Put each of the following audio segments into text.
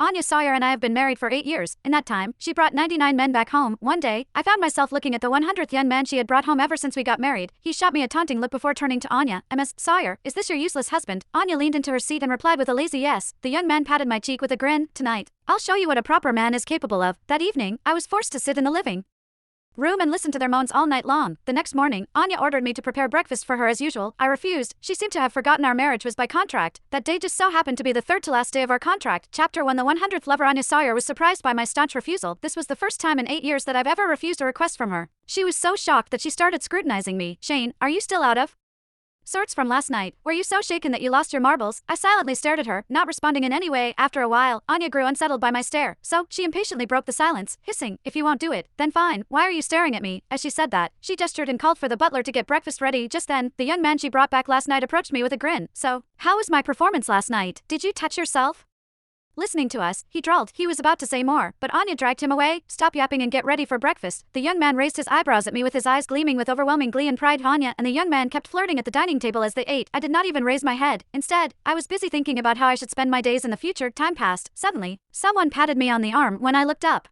Anya Sawyer and I have been married for 8 years. In that time, she brought 99 men back home. One day, I found myself looking at the 100th young man she had brought home ever since we got married. He shot me a taunting look before turning to Anya. Ms. Sawyer, is this your useless husband? Anya leaned into her seat and replied with a lazy yes. The young man patted my cheek with a grin. Tonight, I'll show you what a proper man is capable of. That evening, I was forced to sit in the living room and listen to their moans all night long. The next morning, Anya ordered me to prepare breakfast for her as usual. I refused. She seemed to have forgotten our marriage was by contract. That day just so happened to be the third to last day of our contract. Chapter 1. The 100th lover. Anya Sawyer was surprised by my staunch refusal. This was the first time in 8 years that I've ever refused a request from her. She was so shocked that she started scrutinizing me. Shane, are you still out of sorts from last night? Were you so shaken that you lost your marbles? I silently stared at her, not responding in any way. After a while, Anya grew unsettled by my stare, so she impatiently broke the silence, hissing, if you won't do it, then fine. Why are you staring at me? As she said that, she gestured and called for the butler to get breakfast ready. Just then, the young man she brought back last night approached me with a grin. So, how was my performance last night? Did you touch yourself? Listening to us, he drawled. He was about to say more, but Anya dragged him away. Stop yapping and get ready for breakfast. The young man raised his eyebrows at me with his eyes gleaming with overwhelming glee and pride. Anya and the young man kept flirting at the dining table as they ate. I did not even raise my head. Instead, I was busy thinking about how I should spend my days in the future. Time passed. Suddenly, someone patted me on the arm. When I looked up,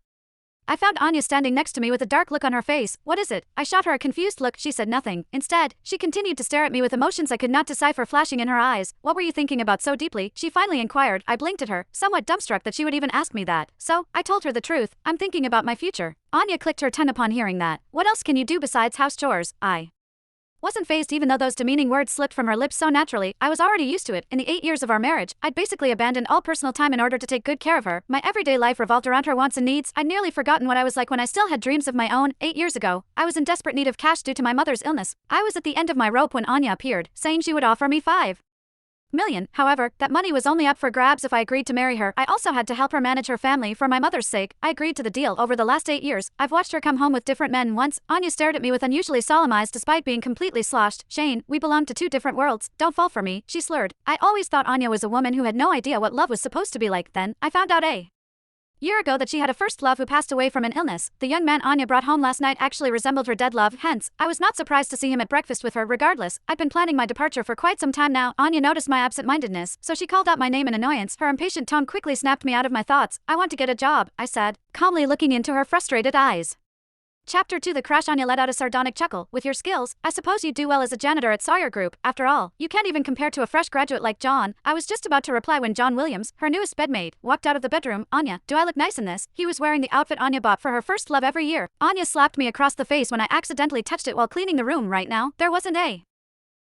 I found Anya standing next to me with a dark look on her face. What is it? I shot her a confused look. She said nothing. Instead, she continued to stare at me with emotions I could not decipher flashing in her eyes. What were you thinking about so deeply? She finally inquired. I blinked at her, somewhat dumbstruck that she would even ask me that. So, I told her the truth. I'm thinking about my future. Anya clicked her tongue upon hearing that. What else can you do besides house chores? I wasn't fazed even though those demeaning words slipped from her lips so naturally. I was already used to it. In the 8 years of our marriage, I'd basically abandoned all personal time in order to take good care of her. My everyday life revolved around her wants and needs. I'd nearly forgotten what I was like when I still had dreams of my own. 8 years ago, I was in desperate need of cash due to my mother's illness. I was at the end of my rope when Anya appeared, saying she would offer me $5 million. However, that money was only up for grabs if I agreed to marry her. I also had to help her manage her family for my mother's sake. I agreed to the deal. Over the last 8 years, I've watched her come home with different men. Once, Anya stared at me with unusually solemn eyes despite being completely sloshed. Shane, we belong to two different worlds. Don't fall for me, she slurred. I always thought Anya was a woman who had no idea what love was supposed to be like. Then, I found out a year ago that she had a first love who passed away from an illness. The young man Anya brought home last night actually resembled her dead love, hence, I was not surprised to see him at breakfast with her. Regardless, I'd been planning my departure for quite some time now. Anya noticed my absent-mindedness, so she called out my name in annoyance. Her impatient tone quickly snapped me out of my thoughts. I want to get a job, I said, calmly looking into her frustrated eyes. Chapter 2. The crash. Anya let out a sardonic chuckle. With your skills, I suppose you'd do well as a janitor at Sawyer Group. After all, you can't even compare to a fresh graduate like John. I was just about to reply when John Williams, her newest bedmate, walked out of the bedroom. Anya, do I look nice in this? He was wearing the outfit Anya bought for her first love every year. Anya slapped me across the face when I accidentally touched it while cleaning the room. Right now, there wasn't a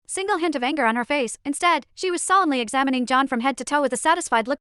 single hint of anger on her face. Instead, she was solemnly examining John from head to toe with a satisfied look.